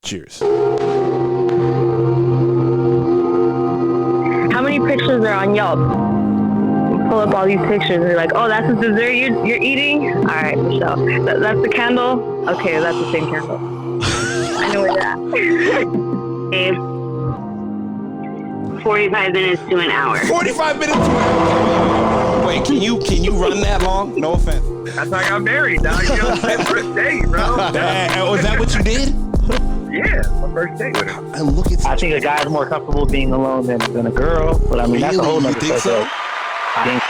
Cheers. How many pictures are on Yelp? Pull up all these pictures and you're like, oh, that's the dessert you're eating? All right, Michelle. That's the candle? Okay, that's the same candle. I know where you're at. 45 minutes to an hour. 45 minutes to an hour. Wait, can you run that long? No offense. That's how I got married, dog. You know, my first date, bro. Was that what you did? Yeah, my first date with her. And look at. I think a guy's more comfortable being alone than a girl, but I mean, that's a whole nother think so? I think.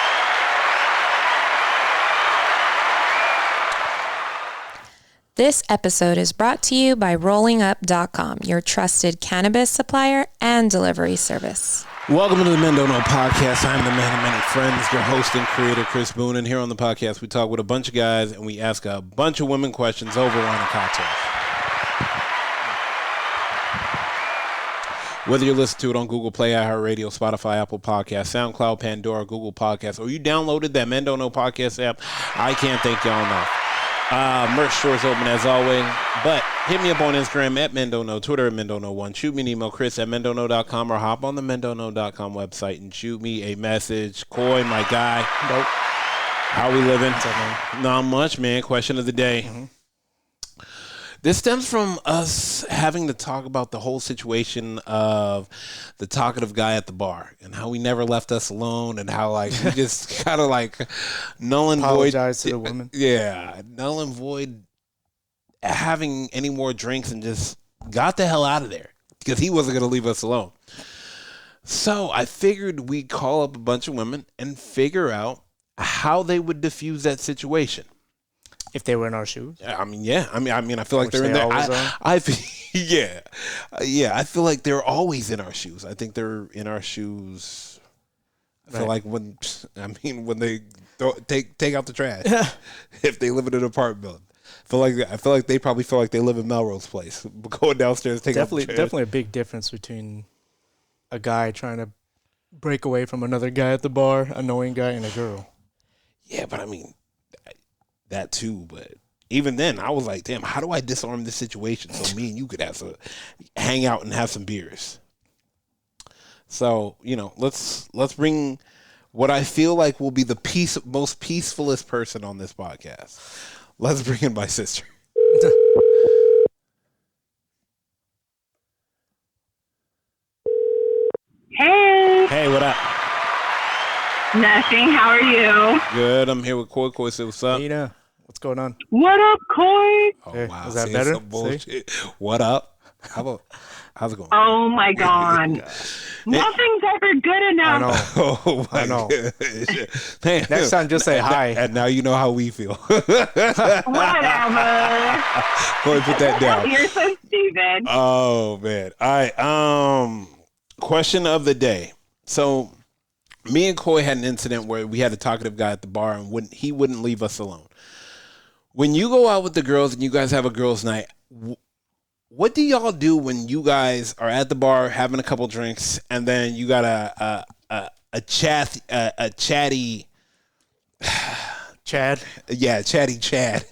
This episode is brought to you by rollingup.com, your trusted cannabis supplier and delivery service. Welcome to the Men Don't Know Podcast. I'm the man of many friends, your host and creator, Chris Boone. And here on the podcast, we talk with a bunch of guys and we ask a bunch of women questions over wine and cocktails. Whether you listen to it on Google Play, iHeartRadio, Spotify, Apple Podcasts, SoundCloud, Pandora, Google Podcasts, or you downloaded that Men Don't Know Podcast app, I can't thank y'all enough. Merch store's open as always, but hit me up on Instagram at Mendono, Twitter at Mendono1. Shoot me an email, Chris at Mendono.com, or hop on the Mendono.com website and shoot me a message. Coy, my guy. Nope. How we living? Not much, man. Question of the day. Mm-hmm. This stems from us having to talk about the whole situation of the talkative guy at the bar and how he never left us alone and how like he just kind of like null and void. Apologize to the woman. Yeah, null and void having any more drinks and just got the hell out of there because he wasn't going to leave us alone. So I figured we'd call up a bunch of women and figure out how they would diffuse that situation. If they were in our shoes? I mean, yeah. I mean, I feel like Which they're in they there. I feel like they're always in our shoes. I think they're in our shoes. I feel like when they take out the trash, if they live in an apartment building. I feel like they probably feel like they live in Melrose Place. Going downstairs, take out the trash. Definitely a big difference between a guy trying to break away from another guy at the bar, a knowing guy, and a girl. Yeah, but I mean. That too, but even then, I was like, damn, how do I disarm this situation so me and you could have to hang out and have some beers? So, let's bring what I feel like will be the most peacefulest person on this podcast. Let's bring in my sister. Hey. Hey, what up? Nothing. How are you? Good. I'm here with Coy. Coy, say what's up? Nina, what's going on? What up, Coy? Oh, hey, wow. Is that better? Bullshit. What up? How's it going? Oh, my God. Nothing's ever good enough. I know. Man, next time, just say hi. And now you know how we feel. Whatever. Coy, put that down. You're so stupid. Oh, man. All right. Question of the day. So, me and Coy had an incident where we had a talkative guy at the bar and he wouldn't leave us alone. When you go out with the girls and you guys have a girls' night, what do y'all do when you guys are at the bar having a couple drinks and then you got a chatty Chad? Yeah, chatty Chad.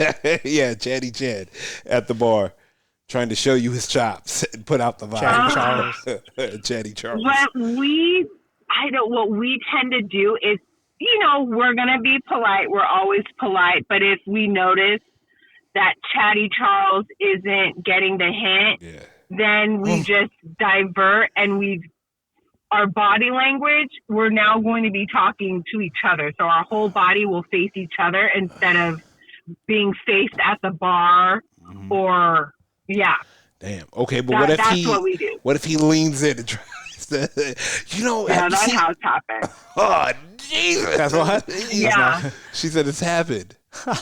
Yeah, chatty Chad at the bar trying to show you his chops and put out the vibe. Chatty Charles. Chatty Charles. What we tend to do is, we're going to be polite. We're always polite. But if we notice that Chatty Charles isn't getting the hint, then we just divert and our body language, we're now going to be talking to each other. So our whole body will face each other instead of being faced at the bar or, Damn. Okay, but that's what we do. What if he leans in and tries to, that has happened. Oh, Jesus. That's what? Yeah. She said it's happened. No,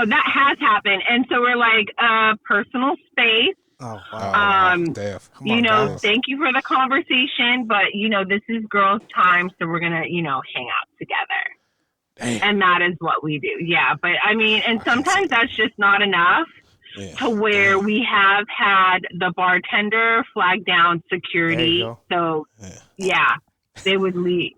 that has happened. And so we're like, personal space. Oh, wow. Damn. Thank you for the conversation, but, this is girls' time, so we're going to, hang out together. Damn. And that is what we do. Yeah, but, and sometimes that's just not enough to where we have had the bartender flag down security. So, they would leave.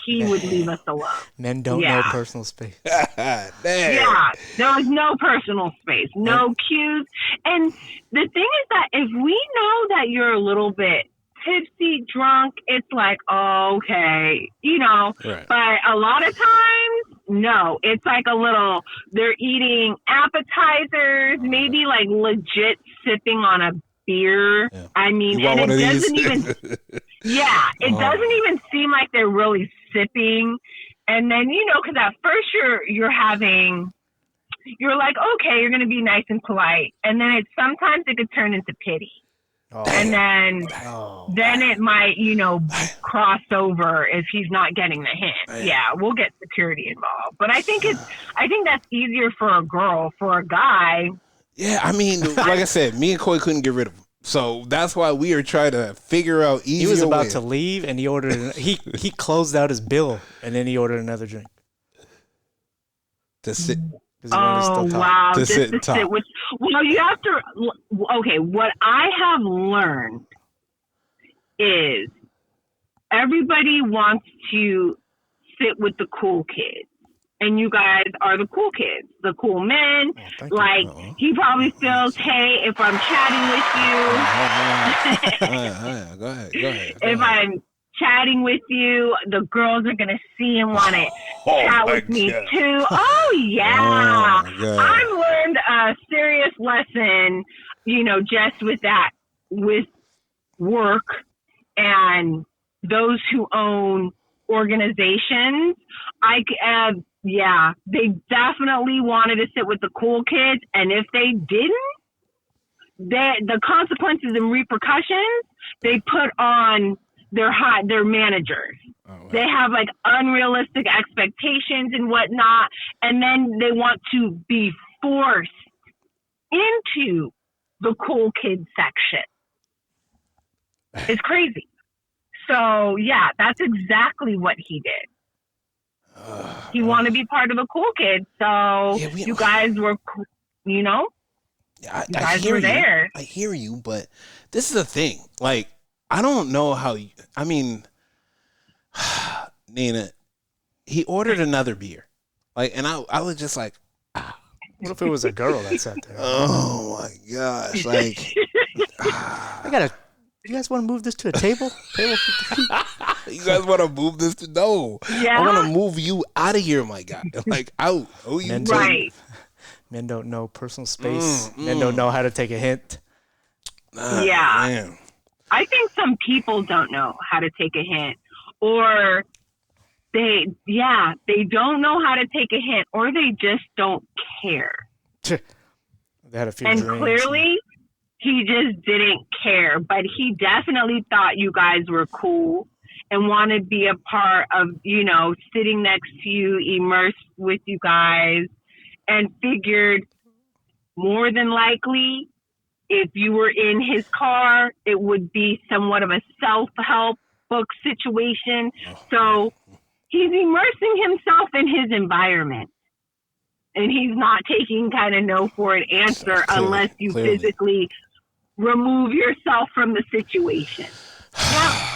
he would leave us alone. Men don't know personal space. Damn. Yeah, there was no personal space, no cues. And the thing is that if we know that you're a little bit tipsy, drunk, it's like, oh, okay, you know. Right. But a lot of times, no. It's like a little, they're eating appetizers, maybe like legit sipping on a beer. Yeah. I mean, You want and one it of doesn't these? even, it doesn't even seem like they're really sipping. And then, you know, because at first you're like, okay, you're going to be nice and polite. And then sometimes it could turn into pity. Oh. And then it might, you know, cross over if he's not getting the hint. Yeah, we'll get security involved. But I think that's easier for a girl. For a guy. Yeah, I mean, like I said, me and Coy couldn't get rid of him. So that's why we are trying to figure out easier He was about way. to leave, and he ordered. He closed out his bill, and then he ordered another drink. To sit. Oh, wow. To sit and talk. Well, you have to. Okay, what I have learned is everybody wants to sit with the cool kids. And you guys are the cool kids, the cool men. Like, he probably feels, hey, if I'm chatting with you. Go ahead. If I'm chatting with you, the girls are going to see and want to chat with me too. Oh, yeah. I've learned a serious lesson, you know, just with that, with work and those who own organizations. They definitely wanted to sit with the cool kids. And if they didn't, the consequences and repercussions they put on their managers. Oh, wow. They have like unrealistic expectations and whatnot, and then they want to be forced into the cool kids section. It's crazy. So yeah, that's exactly what he did. He wanted to be part of the cool kids, so you guys were, you know, I were there. I hear you, but this is the thing. Like, I don't know how. I mean, Nina, he ordered another beer, like, and I was just like, what if it was a girl that sat there? Oh my gosh! Like, You guys want to move this to a table? Table 53? You guys want to move this to no? Yeah. I want to move you out of here, my guy. Like out. Oh, you right. Men don't know personal space. Men don't know how to take a hint. Yeah. Man. I think some people don't know how to take a hint, or they don't know how to take a hint, or they just don't care. They had a few and dreams. Clearly, he just didn't care, but he definitely thought you guys were cool and wanted to be a part of, you know, sitting next to you, immersed with you guys, and figured more than likely if you were in his car, it would be somewhat of a self-help book situation. So he's immersing himself in his environment. And he's not taking kind of no for an answer unless you physically remove yourself from the situation. Yeah.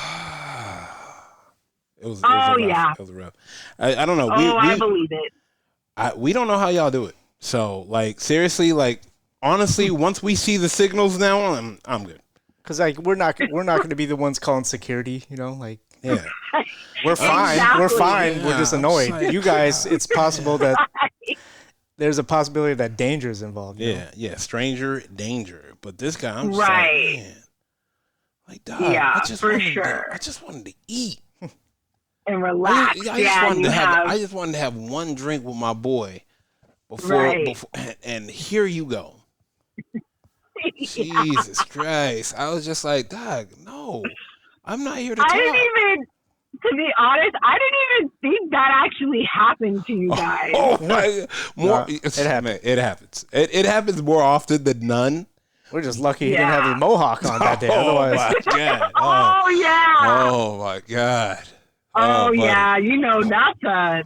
It was rough. It was rough. I don't know. I believe it. We don't know how y'all do it. So, like, seriously, like, honestly, once we see the signals now, I'm good. Because like we're not going to be the ones calling security. You know, like we're fine. Exactly. We're fine. Yeah, we're just annoyed. like, you guys, it's possible that there's a possibility that danger is involved. Yeah, stranger danger. But this guy, I'm just right. like, man, like, dog, yeah, I just wanted to eat and relax. I just wanted to have one drink with my boy before and here you go. Jesus Christ. I was just like, dog, no, I'm not here to talk. To be honest, I didn't even think that actually happened to you guys. It happens. It happens more often than none. We're just lucky he didn't have his mohawk on that day. Otherwise, my God. Oh my God. Oh yeah, you know that's a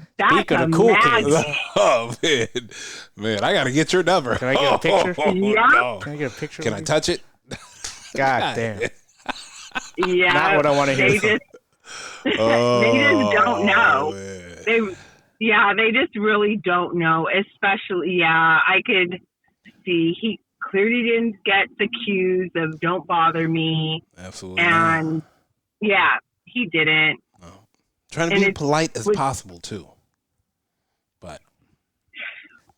cool kids. Oh man, I gotta get your number. Can I get a picture? No. Can I get a picture? Can I touch it? God damn. Yeah, not what I want to hear. They just don't know. Man. They just really don't know. Especially, I could see he clearly didn't get the cues of "don't bother me," Absolutely. and he didn't. No. Trying to be polite as possible too, but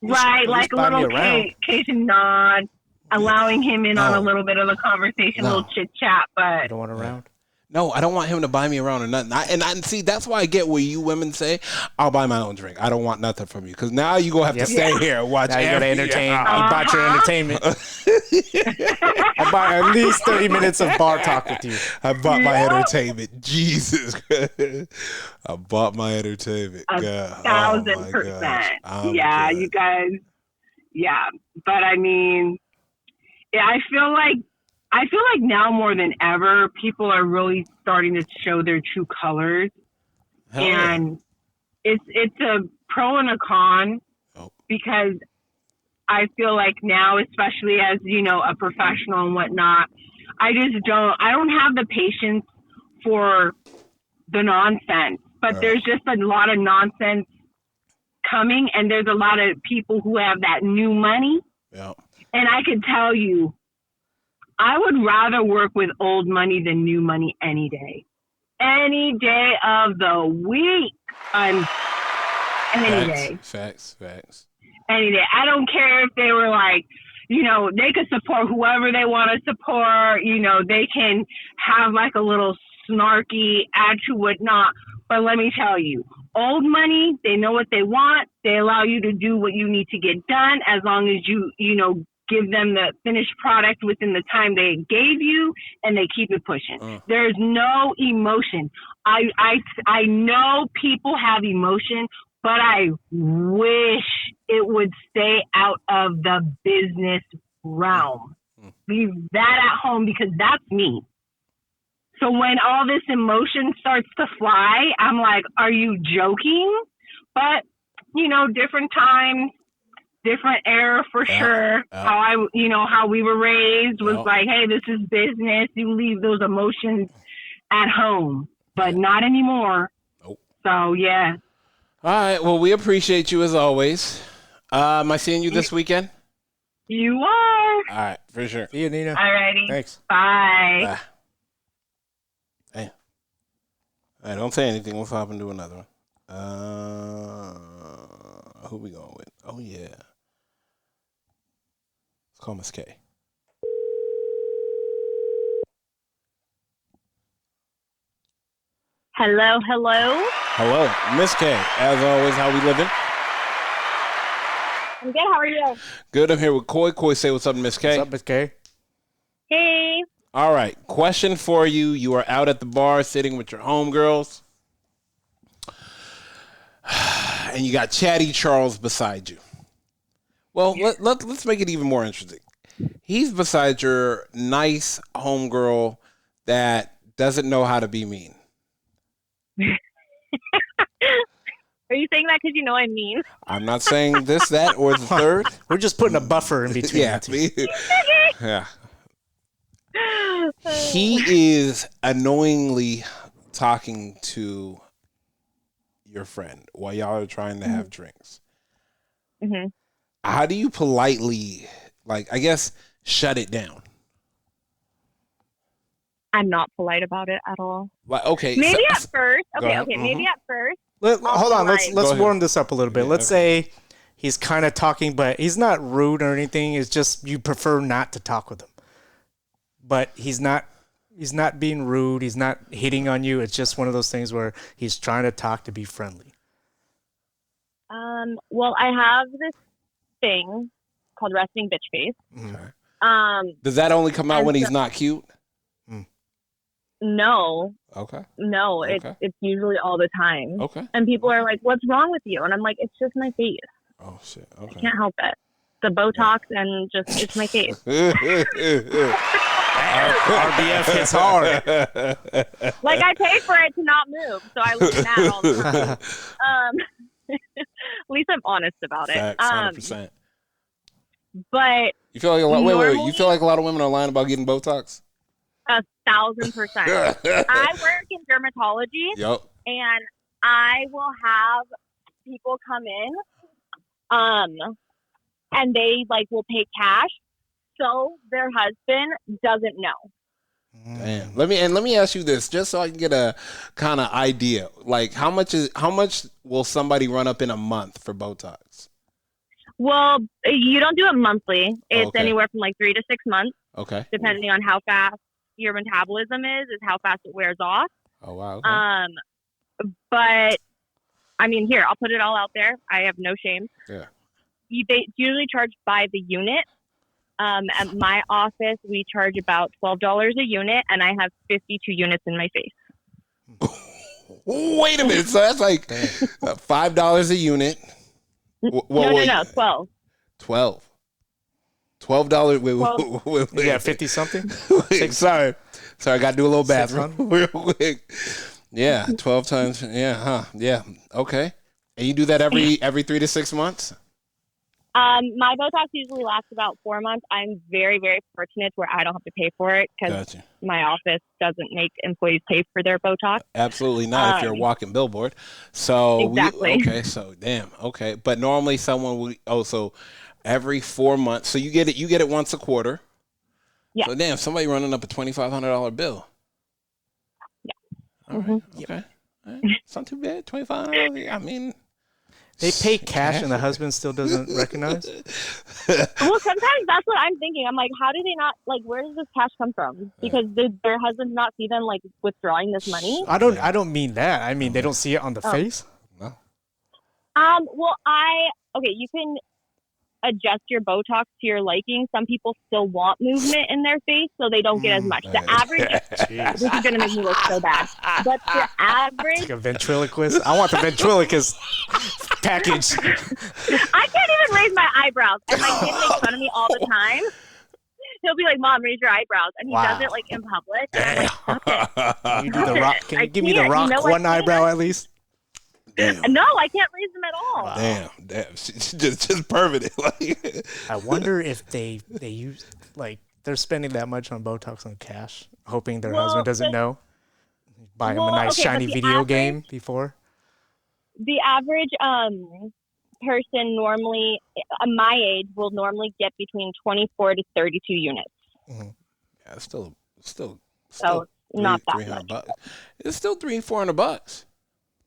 right, like a little occasion nod, allowing him in on a little bit of the conversation, a little chit chat, but You don't want around. No, I don't want him to buy me around or nothing. And see, that's why I get where you women say, I'll buy my own drink. I don't want nothing from you. Because now you're going to have to stay here and watch. Now you got to entertain. You bought your entertainment. I bought at least 30 minutes of bar talk with you. I bought my entertainment. Jesus Christ. I bought my entertainment. 1,000%. Yeah, you guys. Yeah. But I mean, I feel like now more than ever, people are really starting to show their true colors. And it's a pro and a con because I feel like now, especially as, a professional and whatnot, I don't have the patience for the nonsense, but there's just a lot of nonsense coming, and there's a lot of people who have that new money. Yeah. And I can tell you, I would rather work with old money than new money any day. Any day of the week. Any day. Facts. Any day. I don't care if they were like, they could support whoever they want to support. They can have like a little snarky attitude, whatnot. But let me tell you, old money, they know what they want. They allow you to do what you need to get done as long as you give them the finished product within the time they gave you, and they keep it pushing. There's no emotion. I know people have emotion, but I wish it would stay out of the business realm. Leave that at home, because that's me. So when all this emotion starts to fly, I'm like, are you joking? But, different times, different era for sure. How we were raised was like, hey, this is business. You leave those emotions at home, but not anymore. Nope. So, yeah. All right. Well, we appreciate you as always. Am I seeing you this weekend? You are. All right. For sure. See you, Nina. Alrighty. Thanks. Bye. Hey. All right. Don't say anything. Let's hop into another one. Who we going with? Oh, yeah. Let's call Miss K. Hello. Hello, Miss K. As always, how we living? I'm good. How are you? Good. I'm here with Koi. Koi, say what's up, Miss K. What's up, Miss K? Hey. All right. Question for you. You are out at the bar sitting with your homegirls, and you got Chatty Charles beside you. Well, let's make it even more interesting. He's beside your nice homegirl that doesn't know how to be mean. Are you saying that because you know I'm mean? I'm not saying this, that, or the third. We're just putting a buffer in between. Yeah. Yeah. He is annoyingly talking to your friend while y'all are trying to have drinks. Mm-hmm. How do you politely, shut it down? I'm not polite about it at all. Like, okay. Maybe at first. Okay, Mm-hmm. maybe at first. Hold on. Let's warm this up a little bit. Yeah, Let's say he's kind of talking, but he's not rude or anything. It's just you prefer not to talk with him. But he's not being rude. He's not hitting on you. It's just one of those things where he's trying to talk to be friendly. Well, I have this thing called resting bitch face. Okay. Does that only come out when he's not cute? No. Okay. No, Okay. it's usually all the time. Okay. And people are like, "What's wrong with you?" And I'm like, "It's just my face. Oh shit. Okay. I can't help it. The Botox and just it's my face." RBF hits hard. Like I paid for it to not move, so I look mad all the time. At least I'm honest about it. Facts, 100%. But you feel like a lot. Wait. You feel like a lot of women are lying about getting Botox? 1,000%. I work in dermatology, Yep. and I will have people come in, and they like will pay cash, so their husband doesn't know. Damn. Let me ask you this, just so I can get a kind of idea. Like, how much will somebody run up in a month for Botox? Well, you don't do it monthly. It's Okay. anywhere from like 3 to 6 months, Okay. depending on how fast your metabolism is how fast it wears off. Oh wow. Okay. But I mean, here, I'll put it all out there. I have no shame. Yeah. They usually charge by the unit. At my office, we charge about $12 a unit, and I have 52 units in my face. Wait a minute. So that's like $5 a unit. No, 12. $12. Wait. You got 50 something? Sorry, I got to do a little bath 600? real quick. Yeah, 12 times. Yeah, huh? Yeah. Okay. And you do that every 3 to 6 months? My Botox usually lasts about 4 months. I'm very, very fortunate where I don't have to pay for it because Gotcha. my office doesn't make employees pay for their Botox. Absolutely not. If you're a walking billboard. So Exactly. okay. So damn. Okay. But normally someone will. Oh, so every 4 months. So you get it once a quarter. Yeah. So damn, somebody running up a $2,500 bill. Yeah. All right. Okay. All right. It's not too bad. $2,500. I mean. They pay cash and the husband still doesn't recognize? Well, sometimes that's what I'm thinking. I'm like, how do they not, like, where does this cash come from? Because did their husbands not see them, like, withdrawing this money? I don't mean that. I mean, they don't see it on the face? No. Well, you can adjust your Botox to your liking. Some people still want movement in their face, so they don't get as much. The average, this is going to make me look so bad, but the average... It's like a ventriloquist. I want the ventriloquist package. I can't even raise my eyebrows, and my kid makes fun of me all the time. He'll be like, "Mom, raise your eyebrows," and he does it like in public. And I'm like, "Stop it." Can you do the rock? Can you give me the can't. rock one eyebrow at least? Damn. No, I can't raise them at all. Wow. Damn. She's just permanent. Like, I wonder if they use, like, they're spending that much on Botox on cash, hoping their husband doesn't know. Buy him a nice shiny video game before. The average person normally, my age, will normally get between 24 to 32 units. yeah, it's still So not that $300 much. bucks. It's still $300-$400.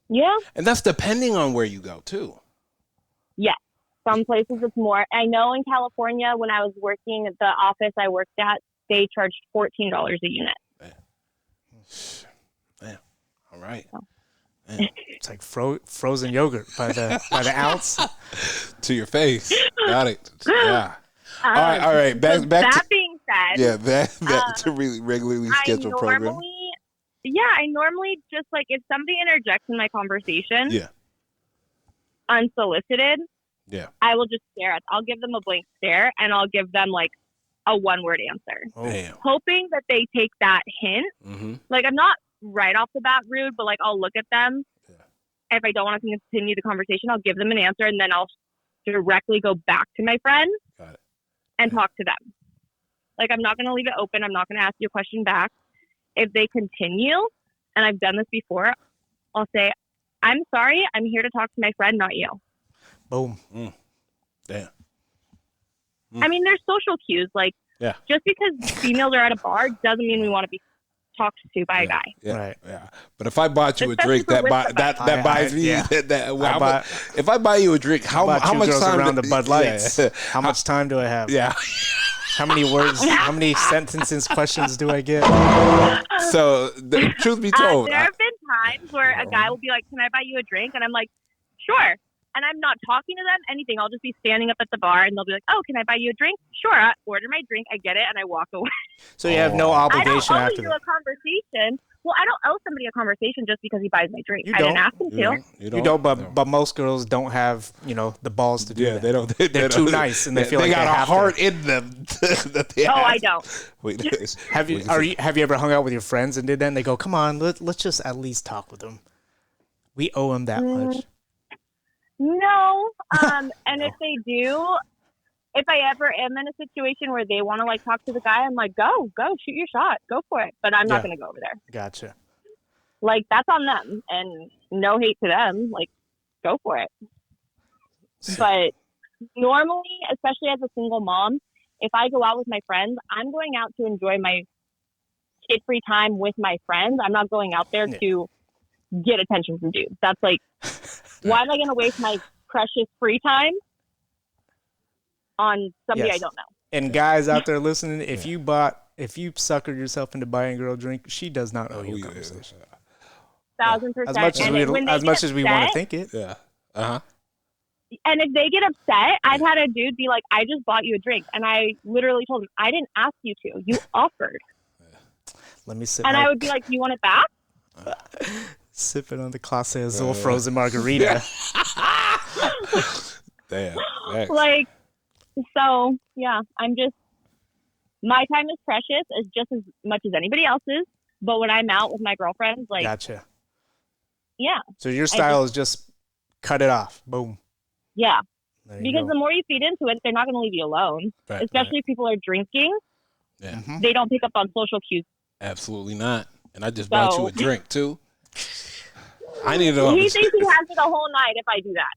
Yeah. And that's depending on where you go too. Yes. Some places it's more. I know in California, when I was working at the office I worked at, they charged $14 a unit. Damn. All right. It's like frozen yogurt by the ounce. To your face. Got it. Yeah. All right. Back that to, being said, yeah, back to really regularly scheduled program. I normally just, like, if somebody interjects in my conversation, Yeah. unsolicited, Yeah. I will just stare I'll give them a blank stare, and I'll give them, like, a one-word answer. Damn. Hoping that they take that hint. Mm-hmm. Like, I'm not right off the bat rude, but, like, I'll look at them. Yeah. If I don't want to continue the conversation, I'll give them an answer, and then I'll directly go back to my friend and talk to them. Like, I'm not going to leave it open. I'm not going to ask you a question back. If they continue, and I've done this before, I'll say, "I'm sorry, I'm here to talk to my friend, not you." Boom. Damn. I mean, there's social cues. Like, just because females are at a bar doesn't mean we want to be talked to by a guy. Yeah, right. Yeah. But if I bought you Especially a drink, that for buys me. yeah. If I buy you a drink, how much time around the Bud Lights? Yeah. How much time do I have? Yeah. How many words? How many sentences? Questions do I get? So, the truth be told, there have been times where a guy will be like, "Can I buy you a drink?" And I'm like, "Sure." And I'm not talking to them, anything. I'll just be standing up at the bar, and they'll be like, "Oh, can I buy you a drink?" "Sure." I order my drink, I get it, and I walk away. So you have no obligation I don't owe after you that. a conversation. Well, I don't owe somebody a conversation just because he buys my drink. You I didn't don't. ask him to. You don't, but most girls don't have, the balls to do that. they don't. They're too nice, and they feel like got they a have heart to. in them. That they I don't. Wait, Have you ever hung out with your friends and did that? And they go, "Come on, let's just at least talk with them. We owe them that much." No. And if they do, if I ever am in a situation where they want to like talk to the guy, I'm like, go, shoot your shot, go for it. But I'm not going to go over there. Gotcha. Like, that's on them, and no hate to them. Like, go for it. But normally, especially as a single mom, if I go out with my friends, I'm going out to enjoy my kid-free time with my friends. I'm not going out there to get attention from dudes. That's like, why am I going to waste my precious free time on somebody I don't know? And guys out there listening, if you suckered yourself into buying a girl a drink, she does not owe you a conversation. 1,000%. As much as we want to think it. Yeah. Uh-huh. And if they get upset, I've had a dude be like, I just bought you a drink. And I literally told him, I didn't ask you to. You offered. Let me sip. And I would be like, you want it back? Sipping on the Clase Azul frozen margarita. Damn. Like, so, yeah, my time is precious as just as much as anybody else's. But when I'm out with my girlfriends, like. Gotcha. Yeah. So your style is just cut it off. Boom. Yeah. Because the more you feed into it, they're not going to leave you alone. Right, especially if people are drinking. Yeah. Mm-hmm. They don't pick up on social cues. Absolutely not. And I just bought you a drink, too. I need to. He thinks he has it the whole night if I do that.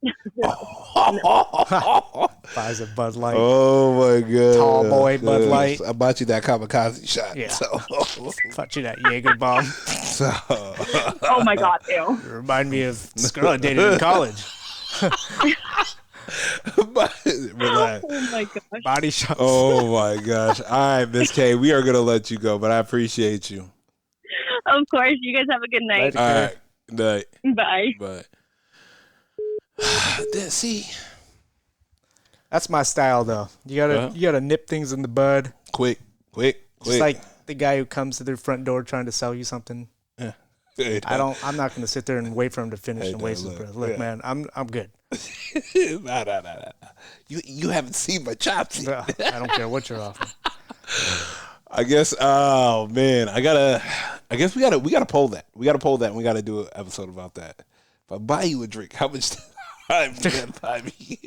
Buys a Bud Light. Oh, my God. Tall boy Bud Light. I bought you that kamikaze shot. Yeah. So. Bought you that Jaeger bomb. So. Oh, my God, ew. You remind me of this girl I dated in college. Relax. Oh my gosh. Body shots. Oh my gosh. All right, Miss K, we are gonna let you go, but I appreciate you. Of course. You guys have a good night. All right. Night. Bye. Bye. See, that's my style, though. You gotta nip things in the bud. Quick. Just like the guy who comes to their front door trying to sell you something. Yeah. I'm not going to sit there and wait for him to finish and waste his breath. Look, man, I'm good. Nah. You haven't seen my chops yet. I don't care what you're offering. I guess. Oh man, I guess we gotta poll that. We gotta poll that, and we gotta do an episode about that. If I buy you a drink, how much time you gonna buy me?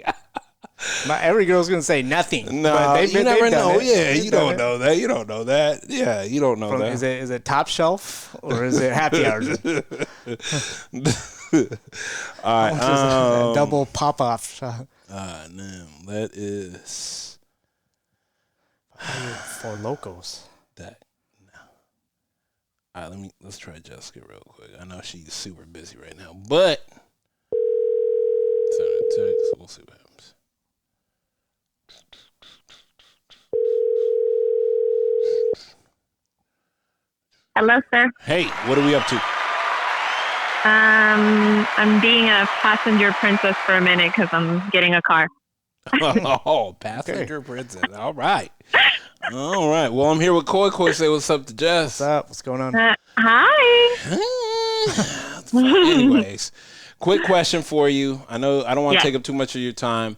Not every girl's gonna say nothing. No, you never know. Yeah, you don't know that. Yeah, you don't know that. Is it top shelf or is it happy hours? All right, double pop off. No, that is for locals. That no. All right, let's try Jessica real quick. I know she's super busy right now, but send a text. We'll see what happens. Hello, sir. Hey, what are we up to? I'm being a passenger princess for a minute because I'm getting a car. Oh, passenger princess. All right. Well, I'm here with Koi. Koi, say what's up to Jess. What's up? What's going on? Hi. Anyways, quick question for you. I know I don't want to take up too much of your time.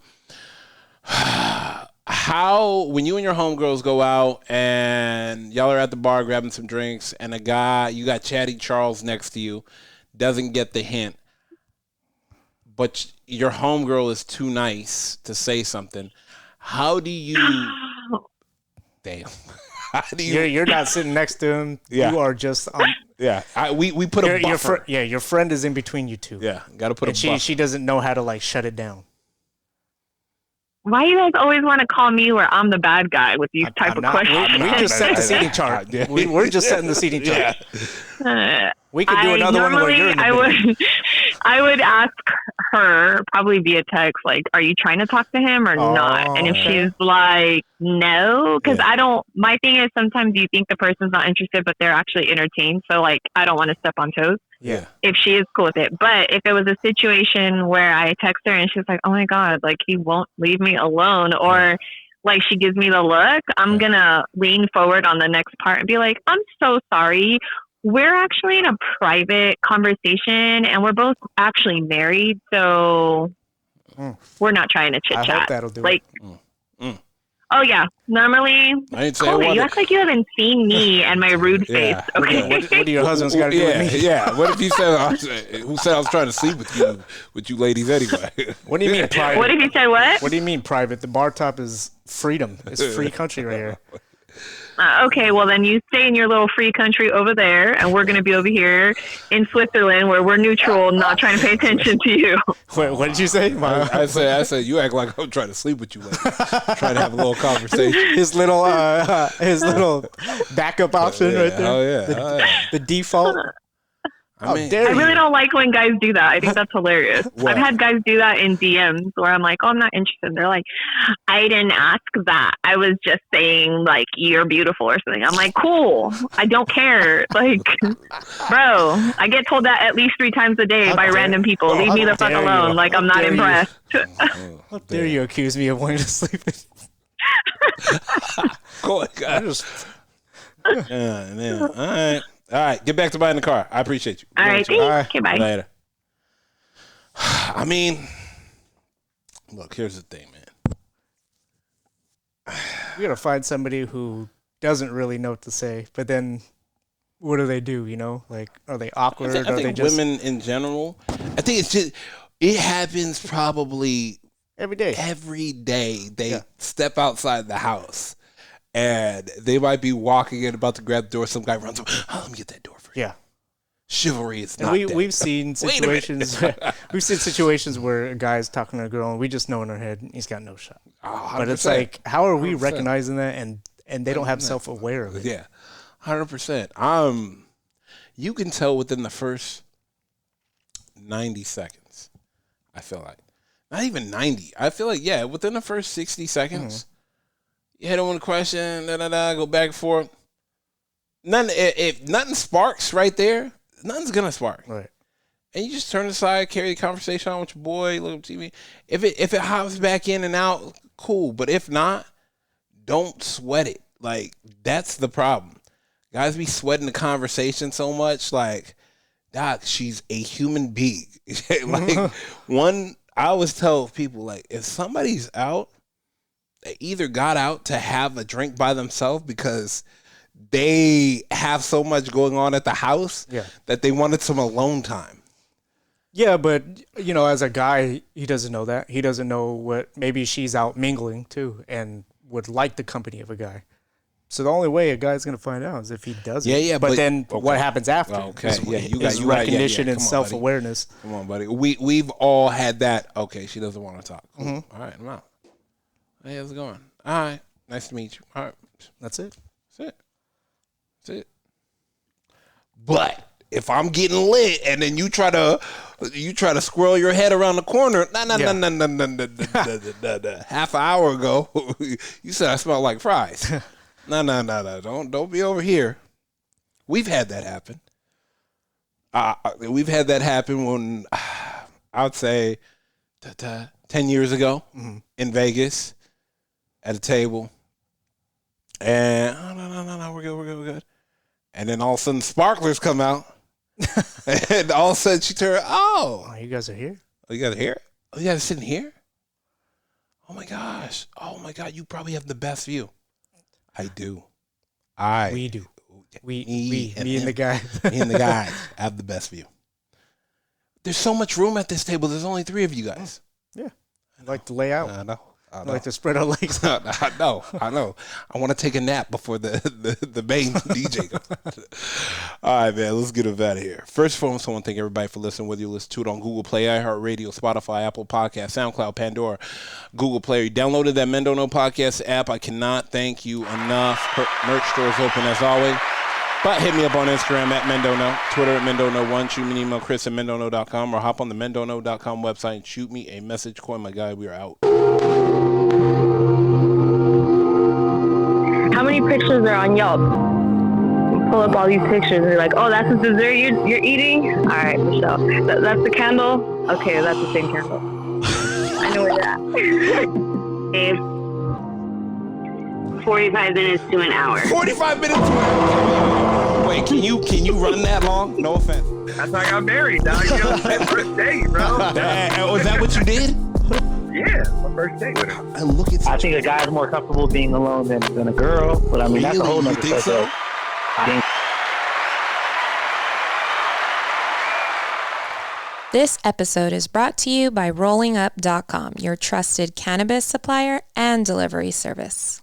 How, when you and your homegirls go out and y'all are at the bar grabbing some drinks and you got Chatty Charles next to you, doesn't get the hint, but your homegirl is too nice to say something, how do you... Damn. How do you... You're not sitting next to him. Yeah. You are just on... Yeah. We put a buffer. Your friend is in between you two. Yeah. Got to put a buffer. She doesn't know how to, like, shut it down. Why you guys always want to call me where I'm the bad guy with these type of questions? We just set the seating chart. We're just setting the seating chart. We could do another one where you're in the middle. I would ask her probably via text, like, are you trying to talk to him or not? And if she's like, no, because my thing is sometimes you think the person's not interested, but they're actually entertained. So, like, I don't want to step on toes. Yeah. If she is cool with it. But if it was a situation where I text her and she's like, oh my God, like, he won't leave me alone, or like she gives me the look, I'm going to lean forward on the next part and be like, I'm so sorry. We're actually in a private conversation and we're both actually married. So we're not trying to chit chat. I hope that'll do like, it. Oh yeah. Normally, I ain't say Chloe, you act like you haven't seen me and my rude face. Okay. What do your husbands got to do with me? Yeah. What if you said who said I was trying to sleep with you ladies anyway? What do you mean private? What if you said what? What do you mean private? The bar top is freedom. It's free country right here. Okay, well then you stay in your little free country over there, and we're going to be over here in Switzerland where we're neutral, not trying to pay attention to you. Wait, what did you say? I said you act like I'm trying to sleep with you, ladies. Trying to have a little conversation. His little backup option right there. Oh yeah. The default. I mean, I really don't like when guys do that. I think that's hilarious. What? I've had guys do that in DMs where I'm like, oh, I'm not interested. They're like, I didn't ask that. I was just saying, like, you're beautiful or something. I'm like, cool. I don't care. Like, bro, I get told that at least 3 times a day by random people. Leave me the fuck alone. Like, I'm not impressed. How dare you accuse me of wanting to sleep with Cool. Yeah. All right. Get back to buying the car. I appreciate you. All right. Thanks. Okay, bye. Later. I mean, look, here's the thing, man. We got to find somebody who doesn't really know what to say, but then what do they do, you know? Like, are they awkward? I think women in general, I think it's just, it happens probably every day. They step outside the house. And they might be walking in, about to grab the door. Some guy runs up. Oh, let me get that door for you. Yeah. Chivalry is not dead. We've seen situations. We've seen situations where a guy's talking to a girl, and we just know in our head he's got no shot. But it's like, how are we 100%. Recognizing that, and they don't have self-aware of it? Yeah, 100%. You can tell within the first 90 seconds. I feel like not even 90. I feel like within the first 60 seconds. Mm-hmm. You hit him with a question, go back and forth. If nothing sparks right there, nothing's gonna spark. Right. And you just turn aside, carry the conversation on with your boy, look at TV. If it hops back in and out, cool. But if not, don't sweat it. Like, that's the problem. Guys be sweating the conversation so much. Like, Doc, she's a human being. Like, I always tell people, like, if somebody's out, they either got out to have a drink by themselves because they have so much going on at the house that they wanted some alone time. Yeah, but, you know, as a guy, he doesn't know that. He doesn't know what, maybe she's out mingling too and would like the company of a guy. So the only way a guy's going to find out is if he doesn't. Yeah. But then what happens after? You got recognition and self-awareness. Come on, buddy. We've all had that. Okay, she doesn't want to talk. Cool. Mm-hmm. All right, I'm out. Hey, how's it going? All right. Nice to meet you. All right. That's it. But if I'm getting lit and then you try to squirrel your head around the corner, half an hour ago, you said I smell like fries. No. Don't be over here. We've had that happen. We've had that happen when I would say 10 years ago in Vegas. At a table, and no, we're good. And then all of a sudden, sparklers come out, and all of a sudden she turned. Oh, you guys are here. Oh, you guys are here. Oh, you guys are sitting here. Oh my gosh. Oh my God. You probably have the best view. I do. We do. Me and the guy. Me and the guys have the best view. There's so much room at this table. There's only 3 of you guys. Yeah. I'd like to lay out. I know. I like to spread our legs. I know. I want to take a nap before the main DJ goes. All right, man. Let's get it out of here. First and foremost, I want to thank everybody for listening. Whether you listen to it on Google Play, iHeartRadio, Spotify, Apple Podcasts, SoundCloud, Pandora, Google Play. You downloaded that Mendo No Podcast app. I cannot thank you enough. Merch store is open as always. But hit me up on Instagram at MendoNo, Twitter at MendoNo1, shoot me an email, Chris at MendoNo.com, or hop on the MendoNo.com website and shoot me a message. Coin, my guy, we are out. How many pictures are on Yelp? You pull up all these pictures and you're like, oh, that's the dessert you're eating? All right, Michelle. That's the candle? Okay, that's the same candle. I know where you're at. 45 minutes to an hour. 45 minutes to an hour. Wait, can you run that long? No offense. That's how I got married, dog. You know, first date, bro. Was that what you did? Yeah. first date with her. And look at I think a guy's more comfortable being alone than a girl, but I mean, that's a whole you nother think so? This episode is brought to you by rollingup.com, your trusted cannabis supplier and delivery service.